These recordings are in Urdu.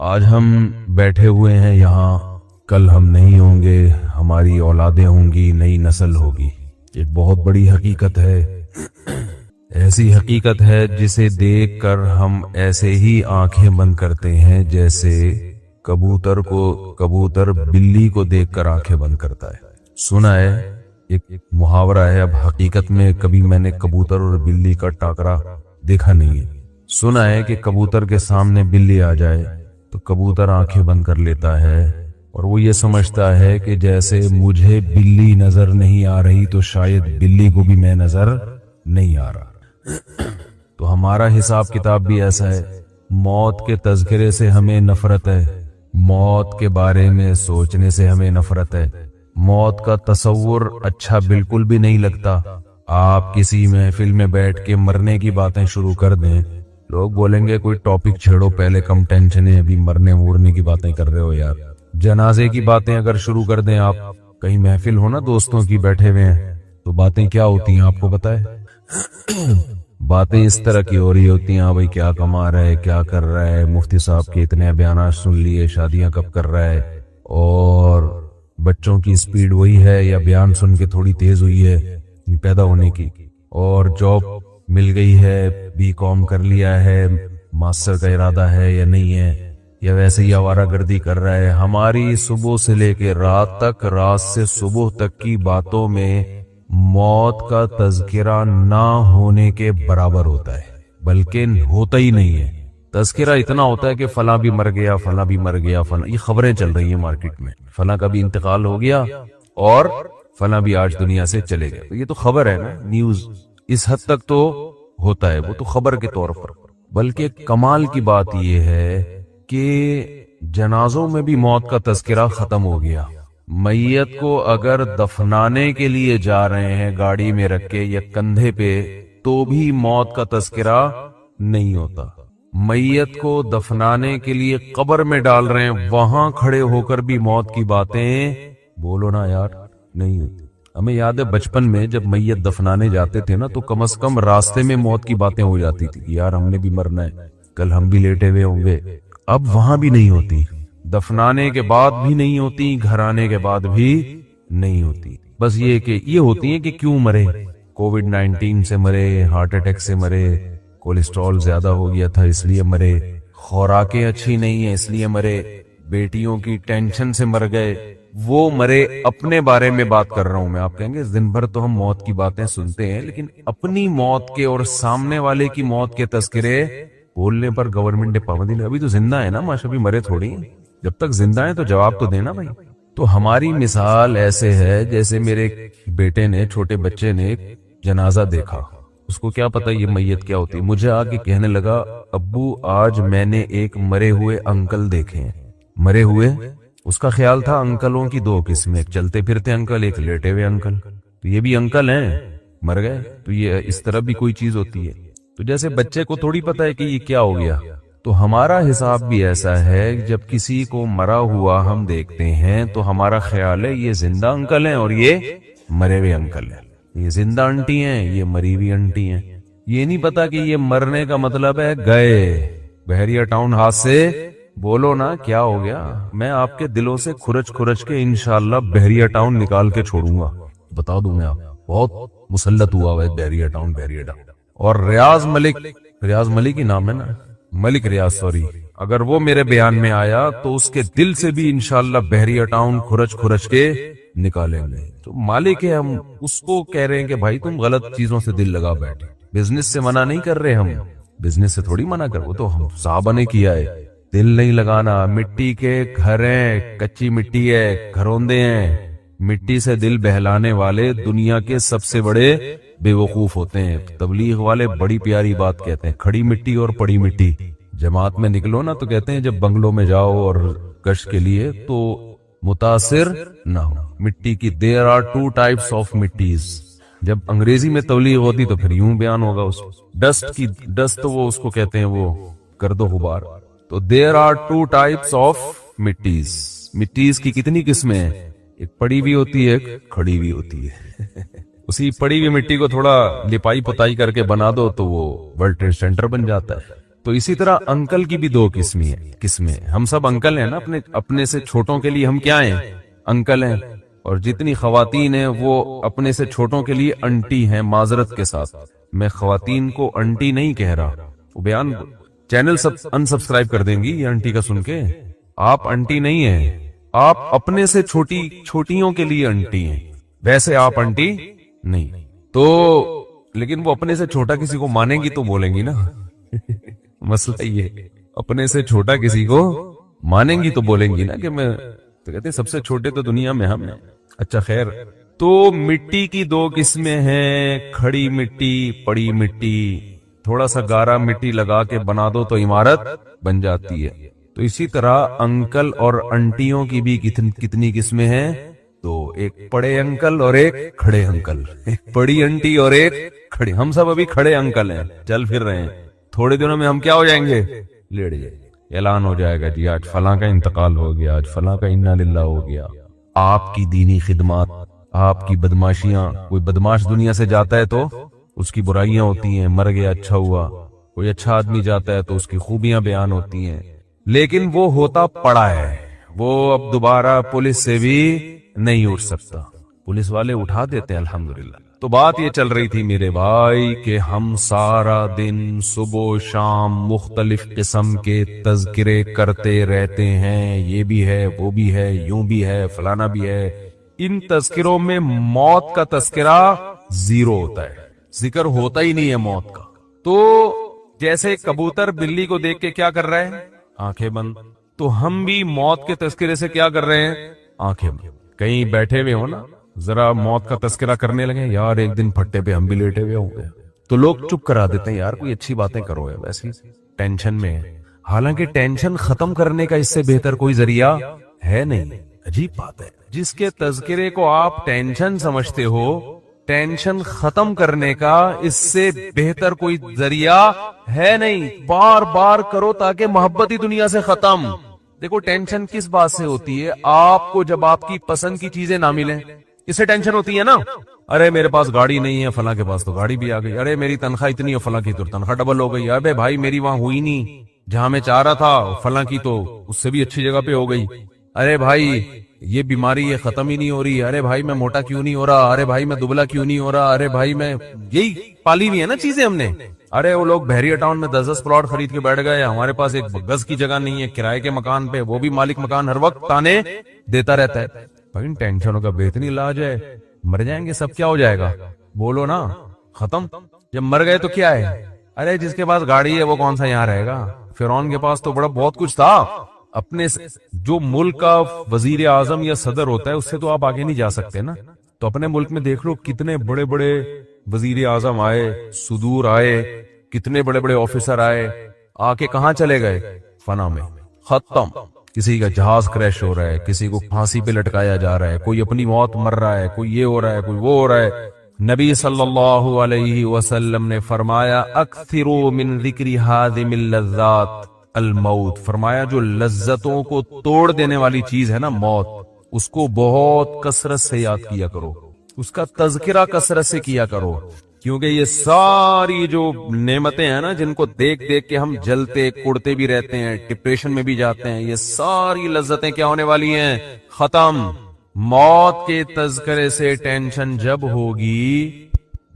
آج ہم بیٹھے ہوئے ہیں یہاں، کل ہم نہیں ہوں گے، ہماری اولادیں ہوں گی، نئی نسل ہوگی۔ ایک بہت بڑی حقیقت ہے، ایسی حقیقت ہے جسے دیکھ کر ہم ایسے ہی آنکھیں بند کرتے ہیں جیسے کبوتر بلی کو دیکھ کر آنکھیں بند کرتا ہے۔ سنا ہے، ایک محاورہ ہے، اب حقیقت میں کبھی میں نے کبوتر اور بلی کا ٹاکرا دیکھا نہیں ہے۔ سنا ہے کہ کبوتر کے سامنے بلی آ جائے تو کبوتر آنکھیں بند کر لیتا ہے اور وہ یہ سمجھتا ہے کہ جیسے مجھے بلی نظر نہیں آ رہی تو شاید بلی کو بھی میں نظر نہیں آ رہا۔ تو ہمارا حساب کتاب بھی ایسا ہے، موت کے تذکرے سے ہمیں نفرت ہے، موت کے بارے میں سوچنے سے ہمیں نفرت ہے، موت کا تصور اچھا بالکل بھی نہیں لگتا۔ آپ کسی محفل میں بیٹھ کے مرنے کی باتیں شروع کر دیں، لوگ بولیں گے کوئی ٹاپک چھیڑو، پہلے کم ٹینشن ہے، ابھی مرنے مورنے کی باتیں کر رہے ہو یار۔ جنازے کی باتیں اگر شروع کر دیں، آپ کہیں محفل ہو نا دوستوں کی بیٹھے ہوئے ہیں، تو باتیں کیا ہوتی ہیں آپ کو پتہ ہے؟ باتیں اس طرح کی ہو رہی ہوتی ہیں، ہاں بھائی کیا کما رہا ہے، کیا کر رہا ہے، مفتی صاحب کے اتنے بیانات سن لیے، شادیاں کب کر رہا ہے، اور بچوں کی سپیڈ وہی ہے یا بیان سن کے تھوڑی تیز ہوئی ہے پیدا ہونے کی، اور جاب مل گئی ہے، بی کام کر لیا ہے، ماسٹر کا ارادہ ہے یا نہیں ہے، یا ویسے ہی آوارہ گردی کر رہا ہے۔ ہماری صبح سے لے کے رات تک، رات سے صبح تک کی باتوں میں موت کا تذکرہ نہ ہونے کے برابر ہوتا ہے، بلکہ ہوتا ہی نہیں ہے۔ تذکرہ اتنا ہوتا ہے کہ فلاں بھی مر گیا، فلاں بھی مر گیا، فلاں، یہ خبریں چل رہی ہیں مارکیٹ میں، فلاں کا بھی انتقال ہو گیا اور فلاں بھی آج دنیا سے چلے گئے۔ تو یہ تو خبر ہے نا، نیوز اس حد تک تو ہوتا ہے، وہ تو خبر کے طور پر۔ بلکہ کمال کی بات یہ ہے کہ جنازوں میں بھی موت کا تذکرہ ختم ہو گیا۔ میت کو اگر دفنانے کے لیے جا رہے ہیں گاڑی میں رکھ کے یا کندھے پہ، تو بھی موت کا تذکرہ نہیں ہوتا۔ میت کو دفنانے کے لیے قبر میں ڈال رہے ہیں، وہاں کھڑے ہو کر بھی موت کی باتیں بولو نا یار نہیں ہوتی۔ ہمیں یاد ہے بچپن میں جب میت دفنانے جاتے تھے نا، تو کم از کم راستے میں موت کی باتیں ہو جاتی تھی کہ یار ہم نے بھی مرنا ہے، کل ہم بھی لیٹے ہوئے ہوں گے۔ اب وہاں بھی نہیں ہوتی، دفنانے کے بعد بھی نہیں ہوتی، گھر آنے کے بعد بھی نہیں ہوتی۔ بس یہ کہ یہ ہوتی ہیں کہ کیوں مرے، کووڈ-19 سے مرے، ہارٹ اٹیک سے مرے، کولیسٹرول زیادہ ہو گیا تھا اس لیے مرے، خوراکیں اچھی نہیں ہیں اس لیے مرے، بیٹیوں کی ٹینشن سے مر گئے، وہ مرے۔ اپنے بارے میں بات کر رہا ہوں میں۔ آپ کہیں گے دن بھر تو ہم موت کی باتیں سنتے ہیں، لیکن اپنی موت کے اور سامنے والے کی موت کے تذکرے بولنے پر گورنمنٹ نے پابندی لگائی۔ ابھی تو زندہ ہے نا ماشاء، ابھی مرے تھوڑی ہیں، جب تک زندہ ہیں تو جواب تو دینا بھائی۔ تو ہماری مثال ایسے ہے جیسے میرے بیٹے نے، چھوٹے بچے نے جنازہ دیکھا، اس کو کیا پتا یہ میت کیا ہوتی ہے، مجھے آ کے کہنے لگا ابو آج میں نے ایک مرے ہوئے انکل دیکھے ہیں۔ مرے ہوئے، اس کا خیال تھا انکلوں کی دو قسمیں، ایک چلتے پھرتے انکل، ایک لیٹے ہوئے انکل، تو یہ بھی انکل ہیں، مر گئے، تو یہ اس طرح بھی کوئی چیز ہوتی ہے۔ تو جیسے بچے کو تھوڑی پتا ہے کہ یہ کیا ہو گیا، تو ہمارا حساب بھی ایسا ہے، جب کسی کو مرا ہوا ہم دیکھتے ہیں تو ہمارا خیال ہے یہ زندہ انکل ہیں اور یہ مرے ہوئے انکل ہیں، یہ زندہ انٹی ہیں، یہ مری ہوئی انٹی ہیں۔ یہ نہیں پتا کہ یہ مرنے کا مطلب ہے گئے۔ بحریہ ٹاؤن ہاتھ سے بولو نا کیا ہو گیا، میں آپ کے دلوں سے کھرچ کھرچ کے انشاءاللہ بحریہ ٹاؤن نکال کے چھوڑوں گا، بتا دوں میں آپ، بہت مسلط ہوا ہے بحریہ ٹاؤن۔ اور ریاض ملک ہی نام ہے نا، ملک ریاض، سوری، اگر وہ میرے بیان میں آیا تو اس کے دل سے بھی انشاءاللہ بحریہ ٹاؤن کھرچ کے نکالیں گے۔ تو مالک ہے، ہم اس کو کہہ رہے ہیں کہ بھائی تم غلط چیزوں سے دل لگا بیٹھے۔ بزنس سے منع نہیں کر رہے ہم، بزنس سے تھوڑی منع کر، وہ تو ہم صحابہ نے کیا ہے، دل نہیں لگانا۔ مٹی کے گھر ہیں، کچی مٹی ہے، گھروندے ہیں، مٹی سے دل بہلانے والے دنیا کے سب سے بڑے بے وقوف ہوتے ہیں۔ تبلیغ والے بڑی پیاری بات کہتے ہیں، کھڑی مٹی اور پڑی مٹی۔ جماعت میں نکلو نا تو کہتے ہیں جب بنگلوں میں جاؤ اور گشت کے لیے تو متاثر نہ ہو مٹی کی۔ There are two types of mittis. جب انگریزی میں تبلیغ ہوتی تو پھر یوں بیان ہوگا اس ڈسٹ وہ اس کو کہتے ہیں وہ گرد و غبار۔ تو there are two types of mittis کی کتنی قسمیں ہیں، ایک پڑی ہوئی ہوتی ہے، ایک کھڑی ہوئی ہوتی ہے۔ اسی پڑی ہوئی مٹی کو تھوڑا لپائی پتائی کر کے بنا دو تو وہ ورلڈ ٹریڈ سینٹر بن جاتا ہے۔ تو اسی طرح انکل کی بھی دو قسمیں ہم سب انکل ہیں نا، اپنے سے چھوٹوں کے لیے ہم کیا ہیں؟ انکل ہیں. اور جتنی خواتین ہیں وہ اپنے سے چھوٹوں کے لیے انٹی ہیں. معذرت کے ساتھ میں خواتین کو انٹی نہیں کہہ رہا، وہ بیان چینل سب انسبسکرائب کر دیں گی یہ انٹی کا سن کے. آپ انٹی نہیں ہیں، آپ اپنے سے چھوٹیوں کے لیے انٹی ہیں، ویسے آپ انٹی نہیں. تو لیکن وہ اپنے سے چھوٹا کسی کو مانیں گی تو بولیں گی نا مسئلہ یہ اپنے سے چھوٹا کسی کو مانیں گی تو بولیں گی نا کہ میں تو کہتے ہیں سب سے چھوٹے تو دنیا میں ہم ہیں. اچھا خیر، تو مٹی کی دو قسمیں ہیں، کھڑی مٹی، پڑی مٹی. تھوڑا سا گارا مٹی لگا کے بنا دو تو عمارت بن جاتی ہے. تو اسی طرح انکل اور انٹیوں کی بھی کتنی قسمیں ہیں؟ تو ایک پڑے انکل اور ایک کھڑے انکل، ایک پڑی انٹی اور ایک کھڑے. ہم سب ابھی کھڑے انکل ہیں، چل پھر رہے ہیں. تھوڑے دنوں میں ہم کیا ہو جائیں گے؟ لیٹ جائیں گے. اعلان ہو جائے گا جی آج فلاں کا انتقال ہو گیا، آج فلاں کا انا للہ ہو گیا. آپ کی دینی خدمات، آپ کی بدماشیاں، کوئی بدماش دنیا سے جاتا ہے تو اس کی برائیاں ہوتی ہیں، مر گیا اچھا ہوا. کوئی اچھا آدمی جاتا ہے تو اس کی خوبیاں بیان ہوتی ہیں. لیکن وہ ہوتا پڑا ہے، وہ اب دوبارہ پولیس سے بھی نہیں اٹھ سکتا. پولیس والے اٹھا دیتے ہیں الحمدللہ. تو بات یہ چل رہی تھی میرے بھائی کہ ہم سارا دن صبح و شام مختلف قسم کے تذکرے کرتے رہتے ہیں، یہ بھی ہے، وہ بھی ہے، یوں بھی ہے، فلانا بھی ہے. ان تذکروں میں موت کا تذکرہ زیرو ہوتا ہے، ذکر ہوتا ہی نہیں ہے موت کا. تو جیسے کبوتر بلی کو دیکھ کے کیا کر رہا ہے؟ آنکھیں بند. تو ہم بھی موت کے تذکرے سے کیا کر رہے ہیں؟ آنکھیں بند. کہیں بیٹھے ہوئے ہو نا، ذرا موت کا تذکرہ کرنے لگے، یار ایک دن پھٹے پہ ہم بھی لیٹے ہوئے ہوں گے، تو لوگ چپ کرا دیتے ہیں، یار کوئی اچھی باتیں کرو ہے، ویسے ٹینشن میں ہے. حالانکہ ٹینشن ختم کرنے کا اس سے بہتر کوئی ذریعہ ہے نہیں. عجیب بات ہے، جس کے تذکرے کو آپ ٹینشن سمجھتے ہو، ٹینشن ختم کرنے کا اس سے بہتر کوئی ذریعہ ہے نہیں. بار بار کرو تاکہ محبت ہی دنیا سے ختم. دیکھو ٹینشن کس بات سے ہوتی ہے؟ آپ کو جب آپ کی پسند کی چیزیں نہ ملیں، اس سے ٹینشن ہوتی ہے نا. ارے میرے پاس گاڑی نہیں ہے، فلاں کے پاس تو گاڑی بھی آ گئی. ارے میری تنخواہ اتنی ہے، فلاں کی تو تنخواہ ڈبل ہو گئی. ابے بھائی میری وہاں ہوئی نہیں جہاں میں چاہ رہا تھا، فلاں کی تو اس سے بھی اچھی جگہ پہ ہو گئی. ارے بھائی یہ بیماری یہ ختم ہی نہیں ہو رہی. ارے بھائی میں موٹا کیوں نہیں ہو رہا؟ ارے بھائی میں دبلا کیوں نہیں ہو رہا؟ ارے بھائی میں، یہی پالی ہوئی ہے نا چیزیں ہم نے. ارے وہ لوگ بحریہ ٹاؤن میں 10 پلاٹ خرید کے بیٹھ گئے، ہمارے پاس ایک گز کی جگہ نہیں ہے کرائے کے مکان پہ، وہ بھی مالک مکان ہر وقت تانے دیتا رہتا ہے. بھائی ان ٹینشنوں کا بہترین علاج ہے، مر جائیں گے سب، کیا ہو جائے گا؟ بولو نا، ختم. جب مر گئے تو کیا ہے؟ ارے جس کے پاس گاڑی ہے وہ کون سا یہاں رہے گا؟ فرعون کے پاس تو بہت کچھ تھا. اپنے جو ملک کا وزیر اعظم یا صدر ہوتا ہے اس سے تو آپ آگے نہیں جا سکتے نا. تو اپنے ملک میں دیکھ لو کتنے بڑے بڑے وزیر اعظم آئے، صدور آئے، کتنے بڑے بڑے آفیسر آئے، آ کے کہاں چلے گئے؟ فنا میں، ختم. کسی کا جہاز کریش ہو رہا ہے، کسی کو پھانسی پہ لٹکایا جا رہا ہے، کوئی اپنی موت مر رہا ہے، کوئی یہ ہو رہا ہے، کوئی وہ ہو رہا ہے. نبی صلی اللہ علیہ وسلم نے فرمایا اکثروا من ذکر ہادم اللذات الموت. فرمایا جو لذتوں کو توڑ دینے والی چیز ہے نا موت، اس کو بہت کثرت سے یاد کیا کرو، اس کا تذکرہ کثرت سے کیا کرو. کیونکہ یہ ساری جو نعمتیں ہیں نا جن کو دیکھ دیکھ کے ہم جلتے کڑتے بھی رہتے ہیں، ڈپریشن میں بھی جاتے ہیں، یہ ساری لذتیں کیا ہونے والی ہیں؟ ختم. موت کے تذکرے سے ٹینشن جب ہوگی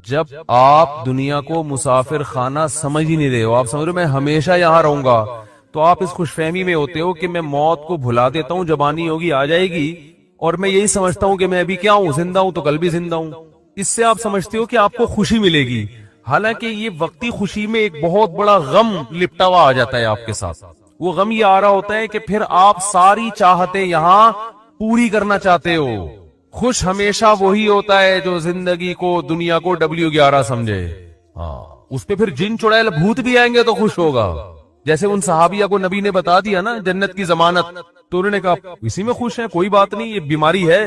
جب آپ دنیا کو مسافر خانہ سمجھ ہی نہیں رہے ہو. آپ سمجھ رہے ہو میں ہمیشہ یہاں رہوں گا، تو آپ اس خوش فہمی میں ہوتے ہو کہ میں موت کو بھلا دیتا ہوں، جب آنی ہوگی آ جائے گی، اور میں یہی سمجھتا ہوں کہ میں ابھی کیا ہوں، زندہ ہوں تو کل بھی زندہ ہوں. اس سے آپ سمجھتے ہو کہ آپ کو خوشی ملے گی، حالانکہ یہ وقتی خوشی میں ایک بہت بڑا غم لپٹا ہوا آ جاتا ہے آپ کے ساتھ. وہ غم یہ آ رہا ہوتا ہے کہ پھر آپ ساری چاہتے یہاں پوری کرنا چاہتے ہو. خوش ہمیشہ وہی ہوتا ہے جو زندگی کو، دنیا کو W11 سمجھے. ہاں اس پہ پھر جن چڑیل بھوت بھی آئیں گے تو خوش ہوگا. جیسے ان صحابیہ کو نبی نے بتا دیا نا جنت کی ضمانت، تو انہوں نے کہا اسی میں خوش ہیں، کوئی بات نہیں، یہ بیماری ہے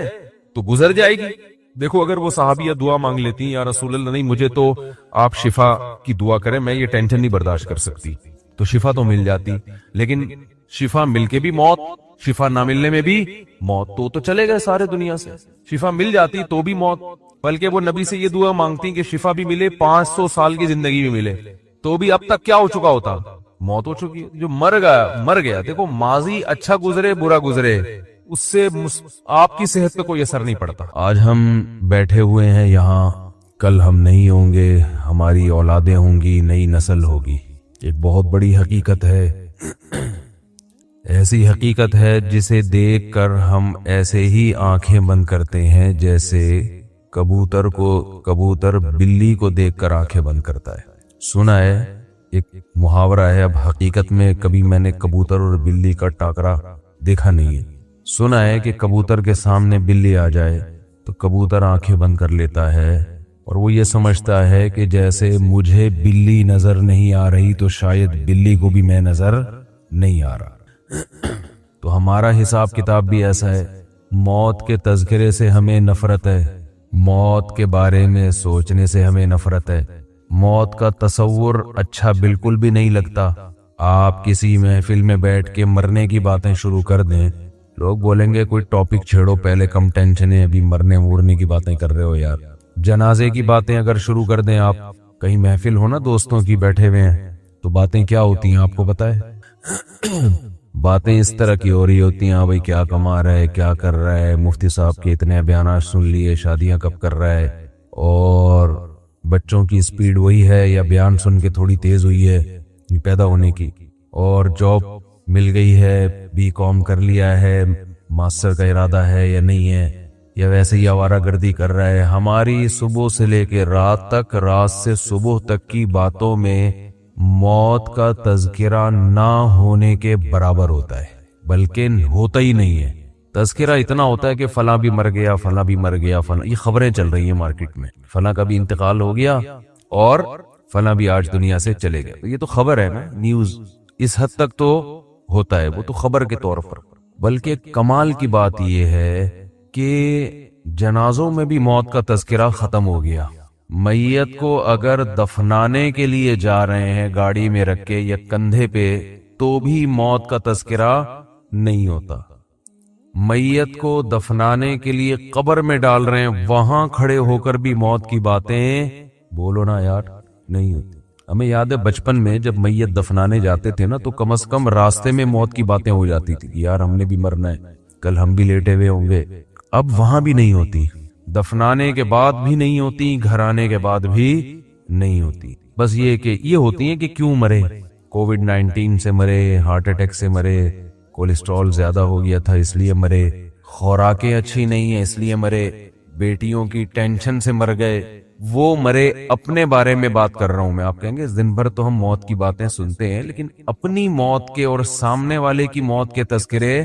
تو گزر جائے گی. دیکھو اگر وہ صحابیہ دعا مانگ لیتی یا رسول اللہ نہیں مجھے تو آپ شفا کی دعا کریں، میں یہ ٹینشن نہیں برداشت کر سکتی، تو شفا تو مل جاتی. لیکن شفا مل کے بھی موت، شفا نہ ملنے میں بھی موت، تو چلے گئے سارے دنیا سے. شفا مل جاتی تو بھی موت، بلکہ وہ نبی سے یہ دعا مانگتی کہ شفا بھی ملے، 500 سال کی زندگی بھی ملے، تو بھی اب تک کیا ہو چکا ہوتا؟ موت ہو چکی ہے. جو مر گیا دیکھو ماضی اچھا گزرے برا گزرے اس سے آپ کی صحت پہ کوئی اثر نہیں پڑتا. آج ہم بیٹھے ہوئے ہیں یہاں, کل ہم نہیں ہوں گے, ہماری اولادیں ہوں گی, نئی نسل ہوگی. ایک بہت بڑی حقیقت ہے, ایسی حقیقت ہے جسے دیکھ کر ہم ایسے ہی آنکھیں بند کرتے ہیں جیسے کبوتر بلی کو دیکھ کر آنکھیں بند کرتا ہے. سنا ہے ایک محاورہ ہے, اب حقیقت میں کبھی میں نے کبوتر اور بلی کا ٹاکرا دیکھا نہیں ہے. سنا ہے کہ کبوتر کے سامنے بلی آ جائے تو کبوتر آنکھیں بند کر لیتا ہے اور وہ یہ سمجھتا ہے کہ جیسے مجھے بلی نظر نہیں آ رہی تو شاید بلی کو بھی میں نظر نہیں آ رہا. تو ہمارا حساب کتاب بھی ایسا ہے. موت کے تذکرے سے ہمیں نفرت ہے, موت کے بارے میں سوچنے سے ہمیں نفرت ہے, موت کا تصور اچھا بالکل بھی نہیں لگتا. آپ کسی محفل میں بیٹھ کے مرنے کی باتیں شروع کر دیں, لوگ بولیں گے کوئی ٹاپک چھیڑو, پہلے کم ٹینشن ہے, ابھی مرنے مورنے کی باتیں کر رہے ہو یار. جنازے کی باتیں اگر شروع کر دیں آپ, کہیں محفل ہو نا دوستوں کی بیٹھے ہوئے ہیں, تو باتیں کیا ہوتی ہیں آپ کو پتہ ہے؟ باتیں اس طرح کی ہو رہی ہوتی ہیں, ہاں بھائی کیا کما رہا ہے, کیا کر رہا ہے, مفتی صاحب کے اتنے بیانات سن لیے, شادیاں کب کر رہا ہے, اور بچوں کی سپیڈ وہی ہے یا بیان سن کے تھوڑی تیز ہوئی ہے پیدا ہونے کی, اور جاب مل گئی ہے, بی کام کر لیا ہے, ماسٹر کا ارادہ ہے یا نہیں ہے, یا ویسے ہی آوارہ گردی کر رہا ہے. ہماری صبح سے لے کے رات تک, رات سے صبح تک کی باتوں میں موت کا تذکرہ نہ ہونے کے برابر ہوتا ہے, بلکہ ہوتا ہی نہیں ہے. تذکرہ اتنا ہوتا ہے کہ فلاں بھی مر گیا, فلاں بھی مر گیا, فلاں, یہ خبریں چل رہی ہیں مارکیٹ میں, فلاں کا بھی انتقال ہو گیا اور فلاں بھی آج دنیا سے چلے گئے. یہ تو خبر ہے نا, نیوز اس حد تک تو ہوتا ہے, وہ تو خبر کے طور پر. بلکہ کمال کی بات یہ ہے کہ جنازوں میں بھی موت کا تذکرہ ختم ہو گیا. میت کو اگر دفنانے کے لیے جا رہے ہیں گاڑی میں رکھ کے یا کندھے پہ, تو بھی موت کا تذکرہ نہیں ہوتا. میت کو دفنانے کے لیے قبر میں ڈال رہے ہیں, وہاں کھڑے ہو کر بھی موت کی باتیں بولو نا یار نہیں ہوتی. ہمیں یاد ہے بچپن میں جب میت دفنانے جاتے تھے نا, تو کم از کم راستے میں موت کی باتیں ہو جاتی تھی کہ یار ہم نے بھی مرنا ہے, کل ہم بھی لیٹے ہوئے ہوں گے. اب وہاں بھی نہیں ہوتی, دفنانے کے بعد بھی نہیں ہوتی, گھر آنے کے بعد بھی نہیں ہوتی. بس یہ کہ یہ ہوتی ہیں کہ کیوں مرے, کووڈ-19 سے مرے, ہارٹ اٹیک سے مرے, کولیسٹرول زیادہ ہو گیا تھا اس لیے مرے, خوراکیں اچھی نہیں ہیں اس لیے مرے, بیٹیوں کی ٹینشن سے مر گئے, وہ مرے. اپنے بارے میں بات کر رہا ہوں میں. آپ کہیں گے دن بھر تو ہم موت کی باتیں سنتے ہیں, لیکن اپنی موت کے اور سامنے والے کی موت کے تذکرے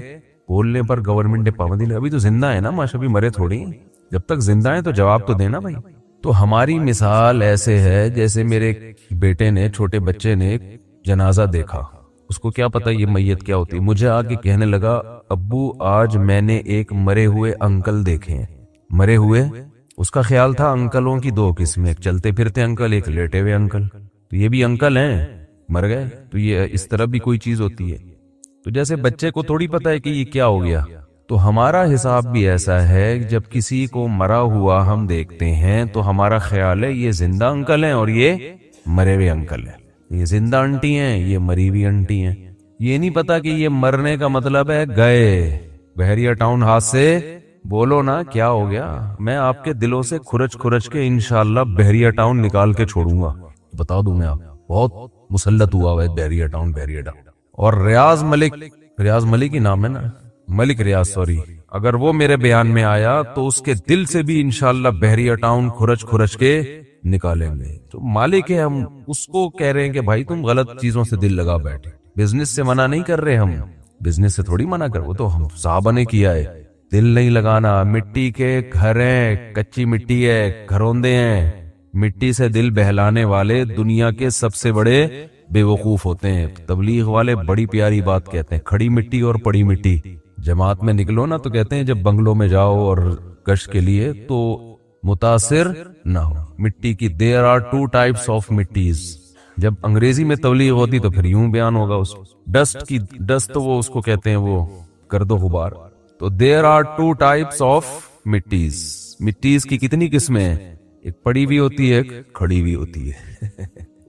بولنے پر گورنمنٹ نے پابندی لگا. ابھی تو زندہ ہے نا ماشاء, ابھی مرے تھوڑی, جب تک زندہ ہیں تو جواب تو دینا بھائی. تو ہماری مثال ایسے ہے جیسے میرے بیٹے نے, چھوٹے بچے نے جنازہ دیکھا, اس کو کیا پتا یہ میت کیا ہوتی ہے. مجھے آگے کہنے لگا ابو آج میں نے ایک مرے ہوئے انکل دیکھے ہیں. مرے ہوئے, اس کا خیال تھا انکلوں کی دو قسمیں, ایک چلتے پھرتے انکل, ایک لیٹے ہوئے انکل. تو یہ بھی انکل ہیں, مر گئے, تو یہ اس طرح بھی کوئی چیز ہوتی ہے. تو جیسے بچے کو تھوڑی پتا ہے کہ یہ کیا ہو گیا, تو ہمارا حساب بھی ایسا ہے. جب کسی کو مرا ہوا ہم دیکھتے ہیں تو ہمارا خیال ہے یہ زندہ انکل ہیں اور یہ مرے ہوئے انکل ہیں, یہ زندہ انٹی ہیں, یہ مری ہوئی انٹی ہیں. یہ نہیں پتا کہ یہ مرنے کا مطلب ہے گئے. بحریہ ٹاؤن ہاتھ سے بولو نا کیا ہو گیا, میں آپ کے دلوں سے کھرچ کے انشاءاللہ بحریہ ٹاؤن نکال کے چھوڑوں گا. بتا دوں میں آپ, بہت مسلط ہوا ہے بحریہ ٹاؤن. اور ریاض ملک ہی نام ہے نا, ملک ریاض سوری, اگر وہ میرے بیان میں آیا تو اس کے دل سے بھی انشاءاللہ بحریہ ٹاؤن کھرچ کے نکالیں گے. تو مالک ہے, ہم اس کو کہہ رہے ہیں کہ بھائی تم غلط چیزوں سے دل لگا بیٹھے. بزنس سے منع نہیں کر رہے ہم, بزنس سے تھوڑی منع کر, وہ تو ہم صحابہ نے کیا ہے. دل نہیں لگانا, مٹی کے گھر ہیں, کچی مٹی ہے, گھروندے ہیں, مٹی سے دل بہلانے والے دنیا کے سب سے بڑے بے وقوف ہوتے ہیں. تبلیغ والے بڑی پیاری بات کہتے ہیں, کھڑی مٹی اور پڑی مٹی. جماعت میں نکلو نا تو کہتے ہیں جب بنگلوں میں جاؤ اور گشت کے لیے تو متاثر نہ ہو مٹی کی. دیر آر 2 types of مٹیز. جب انگریزی میں تبلیغ ہوتی تو پھر یوں بیان ہوگا, اس ڈسٹ کی, ڈسٹ وہ اس کو کہتے ہیں وہ گرد و غبار. تو دیر آر 2 types of مٹیز کی کتنی قسمیں ہیں, ایک پڑی ہوئی ہوتی ہے, ایک کھڑی ہوئی ہوتی ہے.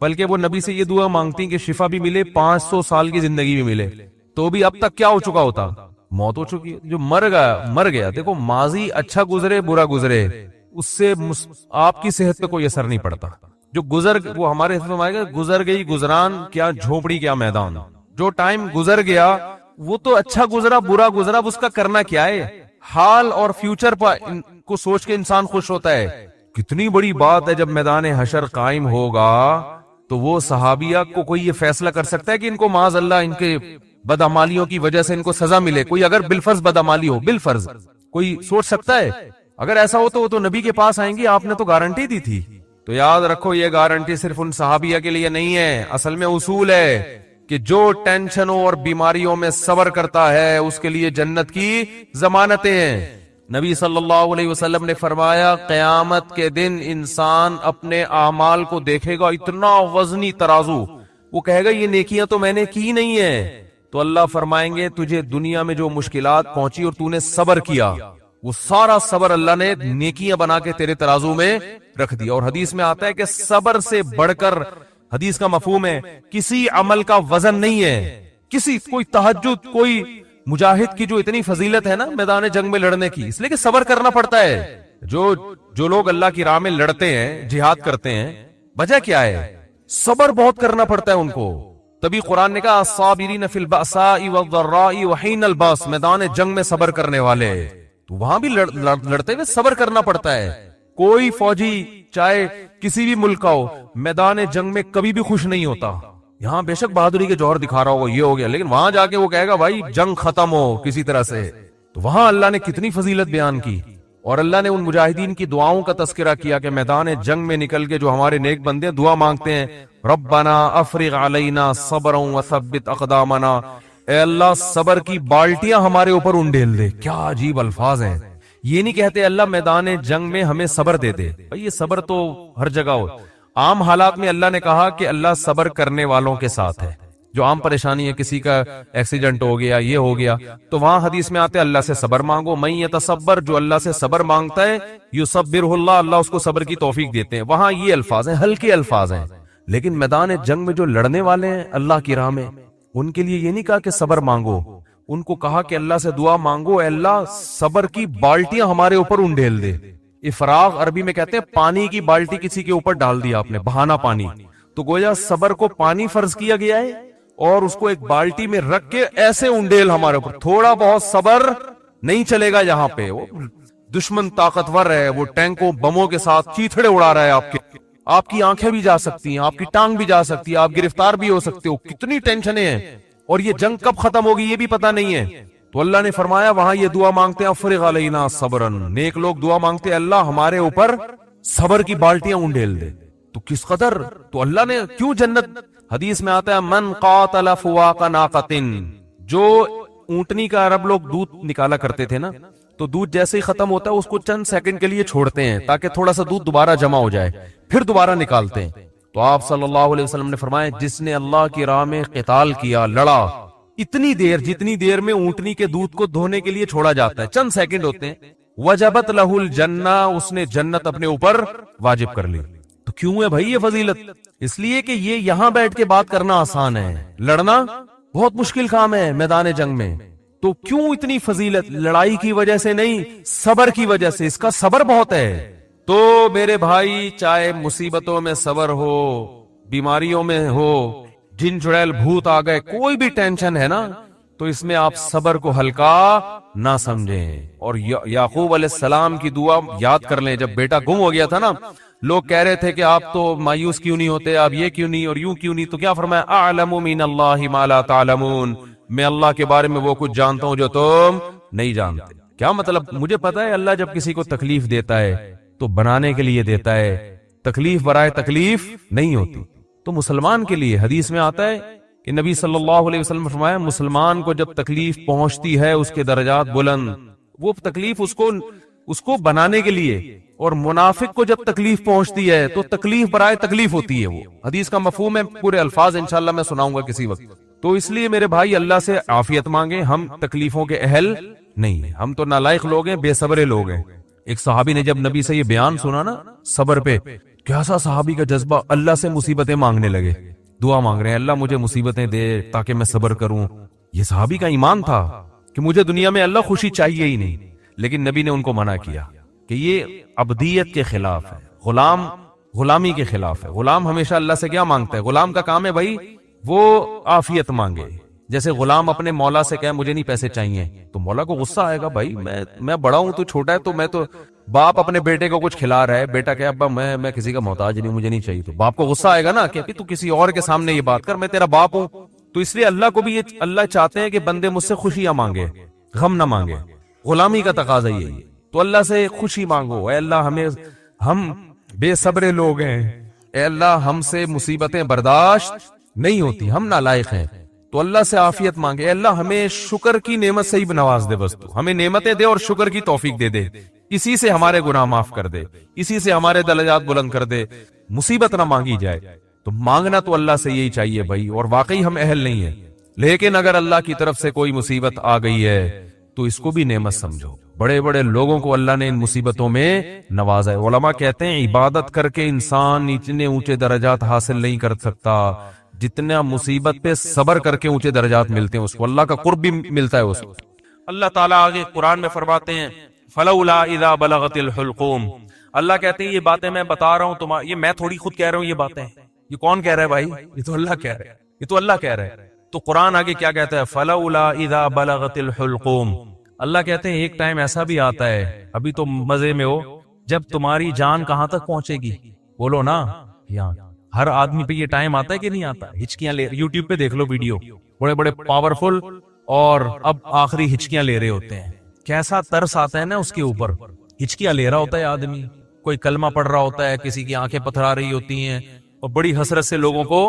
بلکہ وہ نبی سے یہ دعا مانگتی کہ شفا بھی ملے، 500 سال کی زندگی بھی ملے، تو بھی اب تک کیا ہو چکا ہوتا؟ موت ہو چکی ہے۔ جو مر گیا، دیکھو ماضی اچھا گزرے برا گزرے، اس سے آپ کی صحت پہ کوئی اثر نہیں پڑتا۔ جو وہ ہمارے حضرت میں آئے گا، گزر گئی گزران کیا جھوپڑی کیا میدان، جو ٹائم گزر گیا وہ تو اچھا گزرا برا گزرا، اس کا کرنا کیا ہے؟ حال اور فیوچر کو سوچ کے انسان خوش ہوتا ہے۔ کتنی بڑی بات ہے جب میدان حشر قائم ہوگا تو وہ صحابیہ کو کوئی یہ فیصلہ کر سکتا ہے کہ ان کو معاذ اللہ ان کے بدعمالیوں کی وجہ سے ان کو سزا ملے؟ کوئی اگر بالفرض بدعمالی ہو، بالفرض کوئی سوچ سکتا ہے؟ اگر ایسا ہو تو وہ تو نبی کے پاس آئیں گے، آپ نے تو گارنٹی دی تھی۔ تو یاد رکھو یہ گارنٹی صرف ان صحابیہ کے لیے نہیں ہے، اصل میں اصول ہے کہ جو ٹینشنوں اور بیماریوں میں صبر کرتا ہے اس کے لیے جنت کی ضمانتیں ہیں۔ نبی صلی اللہ علیہ وسلم نے فرمایا قیامت کے دن انسان اپنے اعمال کو دیکھے گا، اتنا وزنی ترازو، وہ کہے گا یہ نیکیاں تو میں نے کی نہیں ہے، تو اللہ فرمائیں گے تجھے دنیا میں جو مشکلات پہنچی اور تو نے صبر کیا، وہ سارا صبر اللہ نے نیکیاں بنا کے تیرے ترازو میں رکھ دیا۔ اور حدیث میں آتا ہے کہ صبر سے بڑھ کر، حدیث کا مفہوم ہے، کسی عمل کا وزن نہیں ہے۔ کوئی تہجد، کوئی مجاہد کی جو اتنی فضیلت ہے نا میدان جنگ میں لڑنے کی، اس لیے کہ صبر کرنا پڑتا ہے۔ جو لوگ اللہ کی راہ میں لڑتے ہیں، جہاد کرتے ہیں، وجہ کیا ہے؟ صبر بہت کرنا پڑتا ہے ان کو۔ تبھی قرآن نے کہا الصابرین فی البأساء والضراء وحین الباس، میدان جنگ میں صبر کرنے والے، تو وہاں بھی لڑتے ہوئے صبر کرنا پڑتا ہے۔ کوئی فوجی چاہے کسی بھی ملک کا ہو، میدان جنگ میں کبھی بھی خوش نہیں ہوتا۔ یہاں بے شک بہادری کے جوہر دکھا رہا ہوگا، یہ ہو گیا، لیکن وہاں جا کے وہ کہے گا بھائی جنگ ختم ہو کسی طرح سے۔ تو وہاں اللہ نے کتنی فضیلت بیان کی، اور اللہ نے ان مجاہدین کی دعاؤں کا تذکرہ کیا کہ میدان جنگ میں نکل کے جو ہمارے نیک بندے دعا مانگتے ہیں، ربنا افرغ علینا صبرا وثبت اقدامنا، اے اللہ صبر کی بالٹیاں ہمارے اوپر انڈیل دے۔ کیا عجیب الفاظ ہیں۔ یہ نہیں کہتے اللہ میدان جنگ میں ہمیں صبر دے دے، بھئی یہ صبر تو ہر جگہ ہو۔ عام حالات میں اللہ نے کہا کہ اللہ صبر کرنے والوں کے ساتھ ہے۔ جو عام پریشانی ہے، کسی کا ایکسیڈنٹ ہو گیا، یہ ہو گیا، تو وہاں حدیث میں آتے اللہ سے صبر مانگو، من یتصبر، جو اللہ سے صبر مانگتا ہے یصبرہ اللہ، اللہ اس کو صبر کی توفیق دیتے ہیں۔ وہاں یہ الفاظ ہیں، ہلکے الفاظ ہیں۔ لیکن میدان جنگ میں جو لڑنے والے ہیں اللہ کی راہ میں، ان کے لیے یہ نہیں کہا کہ صبر مانگو، ان کو کہا کہ اللہ سے دعا مانگو، اے اللہ صبر کی بالٹیاں ہمارے اوپر انڈیل دے۔ افراغ عربی میں کہتے ہیں پانی کی بالٹی کسی کے اوپر ڈال دیا آپ نے، بہانا پانی، تو گویا صبر کو پانی فرض کیا گیا ہے اور اس کو ایک بالٹی میں رکھ کے ایسے انڈیل ہمارے اوپر۔ تھوڑا بہت صبر نہیں چلے گا یہاں پہ، وہ دشمن طاقتور ہے، وہ ٹینکوں بموں کے ساتھ چیتھڑے اڑا رہا ہے، آپ کی آنکھیں بھی جا سکتی ہیں، آپ کی ٹانگ بھی جا سکتی ہے، آپ گرفتار بھی ہو سکتے ہو، کتنی ٹینشنیں ہیں، اور یہ جنگ کب ختم ہوگی یہ بھی پتہ نہیں ہے۔ تو اللہ نے فرمایا وہاں یہ دعا مانگتے ہیں افرغ علینا صبرا، نیک لوگ دعا مانگتے ہیں اللہ ہمارے اوپر صبر کی بالٹیاں انڈیل دے۔ تو کس قدر، تو اللہ نے کیوں جنت، حدیث میں آتا ہے من قاتل فواق ناقۃ، جو اونٹنی کا عرب لوگ دودھ نکالا کرتے تھے نا، تو دودھ جیسے ہی ختم ہوتا ہے اس کو چند سیکنڈ کے لیے چھوڑتے ہیں تاکہ تھوڑا سا دودھ دوبارہ جمع ہو جائے، پھر دوبارہ نکالتے ہیں۔ تو آپ صلی اللہ علیہ وسلم نے فرمایا جس نے اللہ کی راہ میں قتال کیا، لڑا، اتنی دیر جتنی دیر میں اونٹنی کے دودھ کو دھونے کے لیے چھوڑا جاتا ہے، چند سیکنڈ ہوتے ہیں، وجبت لہ الجنہ، اس نے جنت اپنے اوپر واجب کر لی۔ تو کیوں ہے بھائی یہ فضیلت؟ اس لیے کہ یہ یہاں بیٹھ کے بات کرنا آسان ہے، لڑنا بہت مشکل کام ہے میدان جنگ میں۔ تو کیوں اتنی فضیلت؟ لڑائی کی وجہ سے نہیں، صبر کی وجہ سے، اس کا صبر بہت ہے۔ تو میرے بھائی چاہے مصیبتوں میں صبر ہو، بیماریوں میں ہو، جن چڑیل بھوت آ گئے، کوئی بھی ٹینشن ہے نا، تو اس میں آپ صبر کو ہلکا نہ سمجھیں۔ اور یعقوب علیہ السلام کی دعا یاد کر لیں، جب بیٹا گم ہو گیا تھا نا، لوگ کہہ رہے تھے کہ آپ تو مایوس کیوں نہیں ہوتے، آپ یہ کیوں نہیں اور یوں کیوں نہیں، تو کیا فرمایا اعلم من اللہ ما لا تعلمون، میں اللہ کے بارے میں وہ کچھ جانتا ہوں جو تم نہیں جانتے۔ کیا مطلب؟ مجھے پتا ہے اللہ جب کسی کو تکلیف دیتا ہے تو بنانے کے لیے دیتا ہے، تکلیف برائے تکلیف نہیں ہوتی۔ تو مسلمان کے لیے حدیث میں آتا ہے کہ نبی صلی اللہ علیہ وسلم نے فرمایا مسلمان کو جب تکلیف پہنچتی ہے اس کے درجات بلند، وہ تکلیف اس کو بنانے کے لیے، اور منافق کو جب تکلیف پہنچتی ہے تو تکلیف برائے تکلیف ہوتی ہے۔ وہ حدیث کا مفہوم ہے، پورے الفاظ انشاءاللہ میں سناؤں گا کسی وقت۔ تو اس لیے میرے بھائی اللہ سے عافیت مانگیں، ہم تکلیفوں کے اہل نہیں ہیں، ہم تو نالائق لوگ ہیں، بے صبر لوگ ہیں۔ ایک صحابی نے جب نبی سے یہ بیان سنا نا صبر پہ، کیسا صحابی کا جذبہ، اللہ سے مصیبتیں مانگنے لگے، دعا مانگ رہے ہیں اللہ مجھے مصیبتیں دے تاکہ میں صبر کروں۔ یہ صحابی کا ایمان تھا کہ مجھے دنیا میں اللہ خوشی چاہیے ہی نہیں، لیکن نبی نے ان کو منع کیا کہ یہ عبدیت کے خلاف ہے، غلامی کے خلاف ہے۔ غلام ہمیشہ اللہ سے کیا مانگتا ہے؟ غلام کا کام ہے بھائی وہ عافیت مانگے۔ جیسے غلام اپنے مولا سے کہے مجھے نہیں پیسے چاہیے، تو مولا کو غصہ آئے گا، بھائی میں بڑا ہوں تو چھوٹا ہے، تو میں تو باپ اپنے بیٹے کو کچھ کھلا رہا ہے، بیٹا کہ ابا میں کسی کا محتاج نہیں، مجھے نہیں چاہیے، تو باپ کو غصہ آئے گا نا کہ تو کسی اور کے سامنے یہ بات کر، میں تیرا باپ ہوں۔ تو اس لیے اللہ کو بھی یہ اللہ چاہتے ہیں کہ بندے مجھ سے خوشیاں مانگے، غم نہ مانگے۔ غلامی کا تقاضا یہی ہے، تو اللہ سے خوشی مانگو۔ اے اللہ ہم بے صبر لوگ ہیں، اے اللہ ہم سے مصیبتیں برداشت نہیں ہوتی، ہم نالائق ہیں، تو اللہ سے عافیت مانگے۔ اے اللہ ہمیں شکر کی نعمت سے ہی نواز دے، بس تو ہمیں نعمتیں دے اور شکر کی توفیق دے دے، اسی سے ہمارے گناہ معاف کر دے، اسی سے ہمارے درجات بلند کر دے، مصیبت نہ مانگی جائے۔ تو مانگنا تو اللہ سے یہی چاہیے بھائی، اور واقعی ہم اہل نہیں ہیں، لیکن اگر اللہ کی طرف سے کوئی مصیبت آ گئی ہے تو اس کو بھی نعمت سمجھو۔ بڑے بڑے لوگوں کو اللہ نے ان مصیبتوں میں نوازا ہے۔ علماء کہتے ہیں عبادت کر کے انسان اتنے اونچے درجات حاصل نہیں کر سکتا جتنا مصیبت پہ صبر کر کے اونچے درجات ملتے ہیں، اس کو اللہ کا قرب بھی ملتا ہے اس کو۔ اللہ تعالیٰ آگے قرآن میں فرماتے ہیں فلولا اذا بلغت الحلقوم، اللہ کہتے ہیں یہ باتیں میں بتا رہا ہوں یہ میں تھوڑی خود کہہ رہا ہوں، یہ باتیں یہ کون کہہ رہا ہے بھائی؟ یہ تو اللہ کہہ رہا ہے، یہ تو اللہ کہہ رہا ہے۔ تو قرآن آگے کیا کہتا ہے؟ فلولا اذا بلغت الحلقوم، اللہ کہتے ہیں ایک ٹائم ایسا بھی آتا ہے، ابھی تو مزے میں ہو، جب تمہاری جان کہاں تک پہنچے گی؟ بولو نا، یہاں ہر آدمی پہ یہ ٹائم آتا ہے کہ نہیں آتا؟ ہچکیاں لے، یوٹیوب پہ دیکھ لو ویڈیو، بڑے بڑے پاورفل اور اب آخری ہچکیاں لے رہے ہوتے ہیں، کیسا ترس آتا ہے نا اس کے اوپر، ہچکیاں لے رہا ہوتا ہے آدمی، کوئی کلمہ پڑھ رہا ہوتا ہے، کسی کی آنکھیں پتھرا رہی ہوتی ہیں، اور بڑی حسرت سے لوگوں کو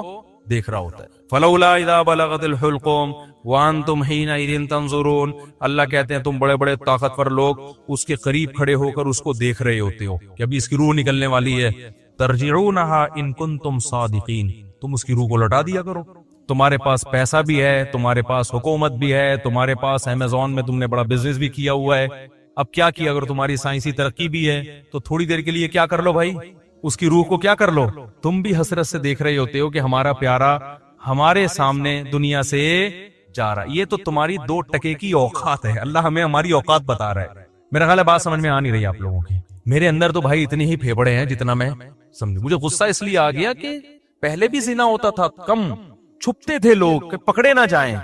دیکھ رہا ہوتا ہے۔ فلولا اذا بلغت الحلقوم وانتم حینئذ تنظرون، اللہ کہتے ہیں تم بڑے بڑے طاقتور لوگ اس کے قریب کھڑے ہو کر اس کو دیکھ رہے ہوتے ہو کہ ابھی اس کی روح نکلنے والی ہے۔ ترجعونها ان کنتم صادقین، تم اس کی روح کو لوٹا دیا کرو، تمہارے پاس پیسہ بھی ہے، تمہارے پاس حکومت بھی ہے، تمہارے پاس امیزون میں تم نے بڑا بزنس بھی کیا ہوا ہے، اب کیا کیا؟ اگر تمہاری سائنسی ترقی بھی ہے تو تھوڑی دیر کے لیے کیا کر لو بھائی، اس کی روح کو کیا کر لو۔ تم بھی حسرت سے دیکھ رہے ہوتے ہو کہ ہمارا پیارا ہمارے سامنے دنیا سے جا رہا ہے۔ یہ تو تمہاری 2 ٹکے کی اوقات ہے، اللہ ہمیں ہماری اوقات بتا رہا ہے۔ میرا خیال ہے بات سمجھ میں آ نہیں رہی آپ لوگوں کی۔ میرے اندر تو بھائی اتنے ہی پھیپڑے ہیں جتنا میں سمجھوں۔ مجھے غصہ اس لیے آ گیا کہ پہلے بھی زنا ہوتا تھا، کم چھپتے تھے لوگ کہ پکڑے نہ جائیں،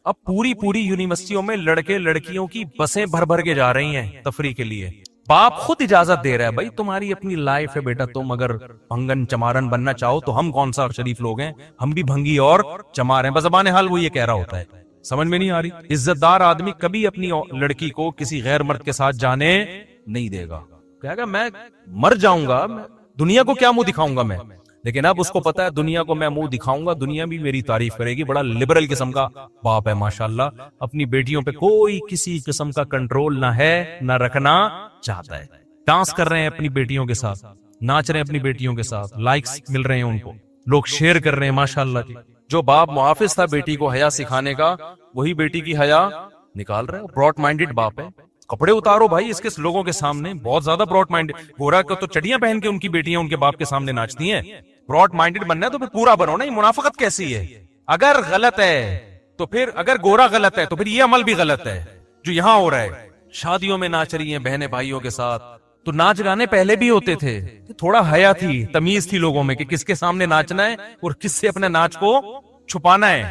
اب پوری یونیورسٹیوں میں لڑکے لڑکیوں کی بسیں بھر کے جا رہی ہیں تفریح کے لیے، باپ خود اجازت دے رہا ہے، بھائی تمہاری اپنی لائف ہے بیٹا، تم اگر بھنگن چمارن بننا چاہو تو ہم کون سا شریف لوگ ہیں، ہم بھی بھنگی اور چمار ہیں، بزبان حال وہ یہ کہہ رہا ہوتا ہے۔ سمجھ میں نہیں آ رہی؟ عزت دار آدمی کبھی اپنی لڑکی کو کسی غیر مرد کے ساتھ جانے نہیں دے گا، کہے گا میں مر جاؤں گا، دنیا کو کیا منہ دکھاؤں گا میں، لیکن اب اس کو پتا ہے دنیا کو میں منہ دکھاؤں گا، دنیا بھی میری تعریف کرے گی۔ بڑا لبرل قسم کا باپ ہے ماشاءاللہ، اپنی بیٹیوں پہ کوئی کسی قسم کا کنٹرول نہ ہے، نہ رکھنا چاہتا ہے۔ ڈانس کر رہے ہیں اپنی بیٹیوں کے ساتھ، ناچ رہے ہیں اپنی بیٹیوں کے ساتھ، لائکس مل رہے ہیں ان کو، لوگ شیئر کر رہے ہیں ماشاءاللہ جی۔ جو باپ محافظ تھا بیٹی کو حیا سکھانے کا، وہی بیٹی کی حیا نکال رہے ہیں، براڈ مائنڈڈ باپ ہے۔ کپڑے اتارو بھائی اس کے لوگوں کے سامنے، بہت زیادہ براڈ مائنڈ، گورا کو تو چڑیاں پہن کے ان کی بیٹیاں ان کے باپ کے سامنے ناچتی ہیں، براڈ مائنڈڈ بننا ہے تو پھر پورا بنو نا۔ یہ منافقت کیسی ہے؟ اگر غلط ہے تو پھر، اگر گورا غلط ہے تو پھر یہ عمل بھی غلط ہے جو یہاں ہو رہا ہے۔ شادیوں میں ناچ رہی ہیں بہنیں بھائیوں کے ساتھ، تو ناچ گانے پہلے بھی ہوتے تھے، تھوڑا حیا تھی، تمیز تھی لوگوں میں کہ کس کے سامنے ناچنا ہے اور کس سے اپنے ناچ کو چھپانا ہے۔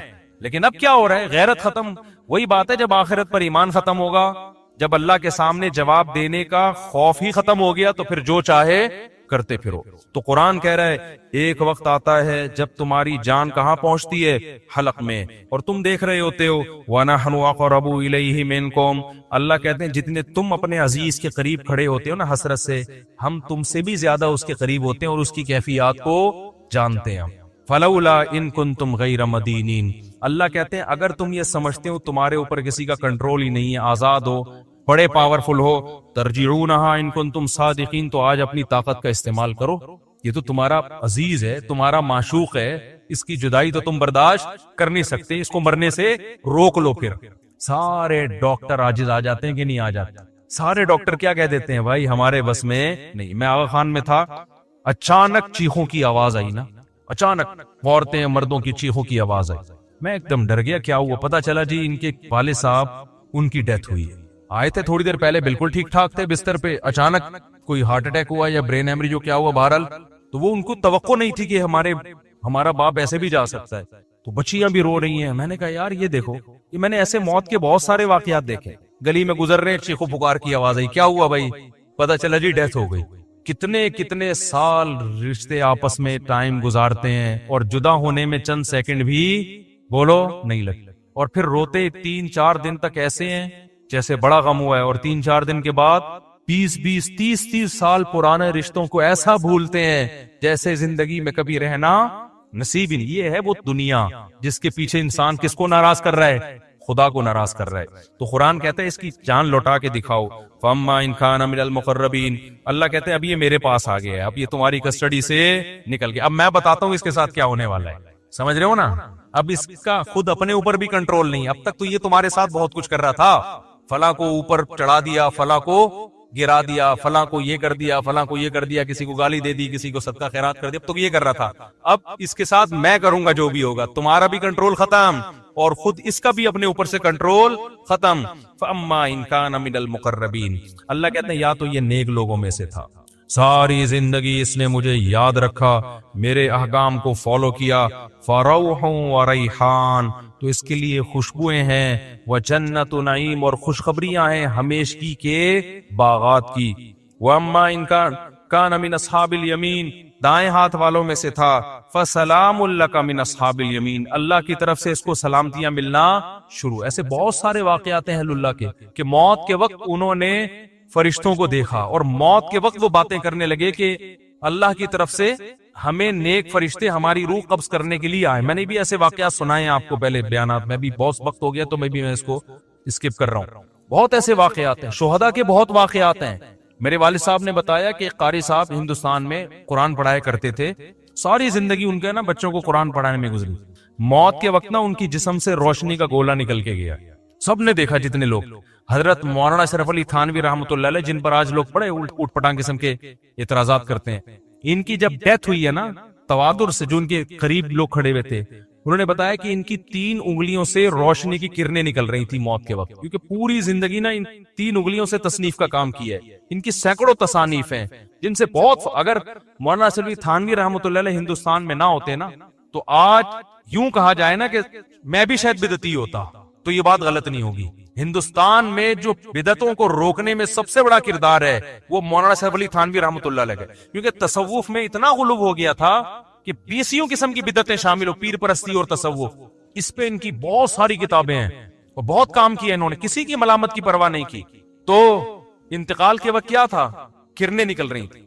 لیکن اب کیا ہو رہا ہے؟ غیرت ختم۔ وہی بات ہے جب آخرت پر ایمان ختم ہوگا، جب اللہ کے سامنے جواب دینے کا خوف ہی ختم ہو گیا تو پھر جو چاہے کرتے پھرو۔ تو قرآن کہہ رہا ہے ایک وقت آتا ہے جب تمہاری جان کہاں پہنچتی ہے؟ حلق میں، اور تم دیکھ رہے ہوتے ہو۔ وَنَحْنُ أَقْرَبُ إِلَيْهِ مِنْكُمْ، اللہ کہتے ہیں جتنے تم اپنے عزیز کے قریب کھڑے ہوتے ہو نا حسرت سے، ہم تم سے بھی زیادہ اس کے قریب ہوتے ہیں اور اس کی کیفیات کو جانتے ہیں۔ فَلَوْلَا إِن كُنْتُمْ غَيْرَ مَدِينِينَ، اللہ کہتے ہیں اگر تم یہ سمجھتے ہو تمہارے اوپر کسی کا کنٹرول ہی نہیں ہے، آزاد ہو، بڑے پاورفل ہو، ترجعونہا ان کنتم صادقین، تو آج اپنی طاقت کا استعمال کرو۔ یہ تو تمہارا عزیز ہے، تمہارا معشوق ہے، اس کی جدائی تو تم برداشت کر نہیں سکتے، اس کو مرنے سے روک لو۔ پھر سارے ڈاکٹر عاجز آ جاتے ہیں کہ نہیں آ جاتے؟ سارے ڈاکٹر کیا کہہ دیتے ہیں؟ بھائی ہمارے بس میں نہیں۔ میں آغا خان میں تھا، اچانک چیخوں کی آواز آئی نا، اچانک عورتیں مردوں کی چیخوں کی آواز آئی. میں ایک دم ڈر گیا، کیا ہوا؟ پتا چلا جی ان کے والد صاحب ان کی ڈیتھ ہوئی ہے. آئے تھے تھوڑی دیر پہلے بالکل ٹھیک ٹھاک تھے بستر پہ، اچانک کوئی ہارٹ اٹیک ہوا یا برین ہیمریج جو کیا ہوا بہرحال. تو وہ ان کو توقع نہیں تھی کہ ہمارا باپ ایسے بھی جا سکتا ہے. تو بچیاں بھی رو رہی ہیں. میں نے کہا یار یہ دیکھو، یہ میں نے ایسے موت کے بہت سارے واقعات دیکھے. گلی میں گزر رہے چیخو پکار کی آواز آئی، کیا ہوا بھائی؟ پتا چلا جی ڈیتھ ہو گئی. کتنے کتنے سال رشتے آپس میں ٹائم گزارتے ہیں اور جدا ہونے میں چند سیکنڈ بھی بولو نہیں لگتے، اور پھر روتے 3-4 دن تک ایسے ہیں جیسے بڑا غم ہوا ہے، اور 3-4 دن کے بعد 20-20 30-30 سال پرانے رشتوں کو ایسا بھولتے ہیں جیسے زندگی میں کبھی رہنا نصیب ہی نہیں. یہ ہے وہ دنیا جس کے پیچھے انسان کس کو ناراض کر رہا ہے؟ خدا کو ناراض کر رہا ہے. تو قرآن کہتا ہے اس کی جان لوٹا کے دکھاؤ. فَأَمَّا إِنْ كَانَ مِنَ الْمُقَرَّبِينَ، اللہ کہتے ہیں اب یہ میرے پاس آ گیا ہے، اب یہ تمہاری کسٹڈی سے نکل گیا. اب میں بتاتا ہوں اس کے ساتھ کیا ہونے والا ہے، سمجھ رہے ہو نا؟ اب اس کا خود اپنے اوپر بھی کنٹرول نہیں. اب تک تو یہ تمہارے ساتھ بہت کچھ کر رہا تھا، فلاں کو اوپر چڑھا دیا، فلاں کو گرا دیا، فلاں کو یہ کر دیا، فلاں کو یہ کر دیا، کسی کو گالی دے دی، کسی کو صدقہ خیرات کر دیا. اب تو یہ کر رہا تھا، اب اس کے ساتھ میں کروں گا جو بھی ہوگا. تمہارا بھی کنٹرول ختم اور خود اس کا بھی اپنے اوپر سے کنٹرول ختم. فَأَمَّا إِنْ كَانَ مِنَ الْمُقَرَّبِينَ، اللہ کہتے ہیں یا تو یہ نیک لوگوں میں سے تھا، ساری زندگی اس نے مجھے یاد رکھا، میرے احکام کو فالو کیا. فَرَوْحٌ وَرَيْحَانٌ، تو اس کے لیے خوشبوئیں ہیں، وَجَنَّتُ نعیم، اور خوشخبریاں ہیں ہمیشگی کے باغات کی. وَأَمَّا إِنْ كَانَ مِنْ أَصْحَابِ الْيَمِينَ، دائیں ہاتھ والوں میں سے تھا، فَسَلَامٌ لَكَ مِنْ أَصْحَابِ الْيَمِينَ، اللہ کی طرف سے اس کو سلامتیاں ملنا شروع. ایسے بہت سارے واقعات ہیں اہل اللہ کے کہ موت کے وقت انہوں نے فرشتوں کو دیکھا اور موت کے وقت وہ باتیں کرنے لگے کہ اللہ کی طرف سے ہمیں نیک فرشتے ہماری روح قبض کرنے کے لیے آئے. میں نے بھی ایسے واقعات سنائے ہیں آپ کو پہلے بیانات میں، بھی بہت وقت ہو گیا تو میں اس کو اسکپ کر رہا ہوں. بہت ایسے واقعات ہیں، شہداء کے بہت واقعات ہیں. میرے والد صاحب نے بتایا کہ ایک قاری صاحب ہندوستان میں قرآن پڑھایا کرتے تھے، ساری زندگی ان کے نا بچوں کو قرآن پڑھانے میں گزری. موت کے وقت نا ان کی جسم سے روشنی کا گولا نکل کے گیا. سب نے دیکھا جتنے لوگ. حضرت مولانا اشرف علی تھانوی رحمۃ اللہ علیہ، جن پر آج لوگ بڑے اوٹ پٹانگ قسم کے اعتراضات کرتے ہیں، ان کی جب ڈیتھ ہوئی ہے نا، تواتر سے جو ان کے قریب لوگ کھڑے ہوئے تھے انہوں نے بتایا کہ ان کی 3 انگلیوں سے روشنی کی کرنیں نکل رہی تھی موت کے وقت، کیونکہ پوری زندگی نا ان 3 انگلیوں سے تصنیف کا کام کیا ہے. ان کی سینکڑوں تصانیف ہیں جن سے بہت، اگر مولانا اشرف علی تھانوی رحمۃ اللہ علیہ ہندوستان میں نہ ہوتے نا تو آج یوں کہا جائے نا کہ میں بھی شاید بدعتی ہوتا، تو یہ بات غلط نہیں ہوگی. ہندوستان میں جو بدعتوں کو روکنے میں سب سے بڑا کردار ہے وہ مولانا اشرف علی تھانوی رحمۃ اللہ علیہ کا، کیونکہ تصوف میں اتنا غلو ہو گیا تھا کہ 20 قسم کی بدعتیں شامل ہو، پیر پرستی اور تصوف. اس پہ ان کی بہت ساری کتابیں ہیں اور بہت کام کیا انہوں نے، کسی کی ملامت کی پرواہ نہیں کی. تو انتقال کے وقت کیا تھا؟ کرنیں نکل رہی تھی.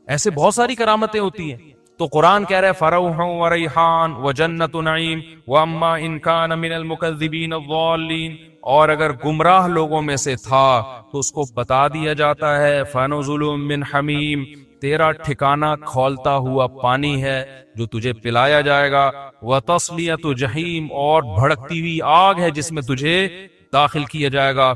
ایسے بہت ساری کرامتیں ہوتی ہیں. تو قرآن کہہ رہا ہے فَرَوْحٌ وَرَيْحَانٌ وَجَنَّتُ نَعِيمٍ وَأَمَّا إِنْ كَانَ مِنَ الْمُكَذِّبِينَ الضَّالِّينَ، اور اگر گمراہ لوگوں میں سے تھا تو اس کو بتا دیا جاتا ہے فَنُزُلٌ مِّنْ حَمِيمٍ، تیرا ٹھکانہ کھولتا ہوا پانی ہے جو تجھے پلایا جائے گا، وَتَصْلِيَةُ جَحِيمٍ، اور بھڑکتی ہوئی آگ ہے جس میں تجھے داخل کیا جائے گا.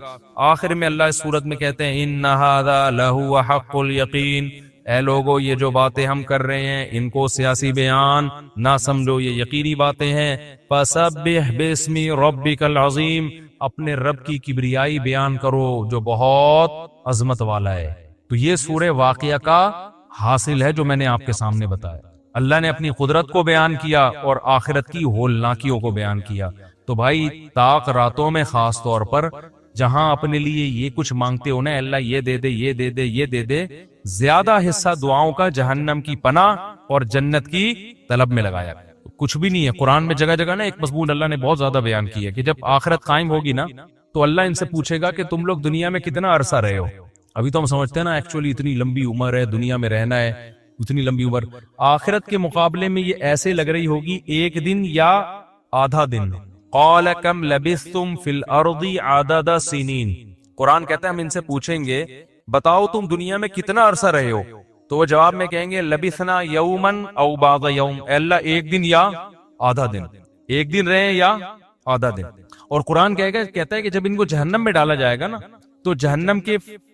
آخر میں اللہ اس سورت میں کہتے ہیں إِنَّ هَذَا لَهُوَ حَقُّ الْيَقِينِ، اے لوگو یہ جو باتیں ہم کر رہے ہیں ان کو سیاسی بیان نہ سمجھو، یہ یقینی باتیں ہیں. فَسَبِّحْ بِاسْمِ رَبِّكَ الْعَظِيمِ، اپنے رب کی کبریائی بیان کرو جو بہت عظمت والا ہے. تو یہ سورہ واقعہ کا حاصل ہے جو میں نے آپ کے سامنے بتایا. اللہ نے اپنی قدرت کو بیان کیا اور آخرت کی ہولناکیوں کو بیان کیا. تو بھائی طاق راتوں میں خاص طور پر جہاں اپنے لیے یہ کچھ مانگتے ہو نا، اللہ یہ دے دے، یہ دے دے، یہ دے دے، زیادہ حصہ دعاؤں کا جہنم کی پناہ اور جنت کی طلب میں لگایا. کچھ بھی نہیں ہے. قرآن میں جگہ جگہ نا ایک مضمون اللہ نے بہت زیادہ بیان کی ہے کہ جب آخرت قائم ہوگی نا تو اللہ ان سے پوچھے گا کہ تم لوگ دنیا میں کتنا عرصہ رہے ہو. ابھی تو ہم سمجھتے ہیں نا ایکچولی اتنی لمبی عمر ہے، دنیا میں رہنا ہے اتنی لمبی عمر. آخرت کے مقابلے میں یہ ایسے لگ رہی ہوگی 1 دن یا آدھا دن. قال کم لبثتم فی الارض عدد سنین، قرآن کہتا ہے ہم ان سے پوچھیں گے بتاؤ تم دنیا میں کتنا عرصہ رہے ہو، تو وہ جواب میں کہیں گے لبثنا یوما او بعض یوم، اے اللہ 1 دن یا آدھا دن، 1 دن رہے یا آدھا دن. اور قرآن کہتا ہے کہ جب ان کو جہنم میں ڈالا جائے گا نا تو جہنم کے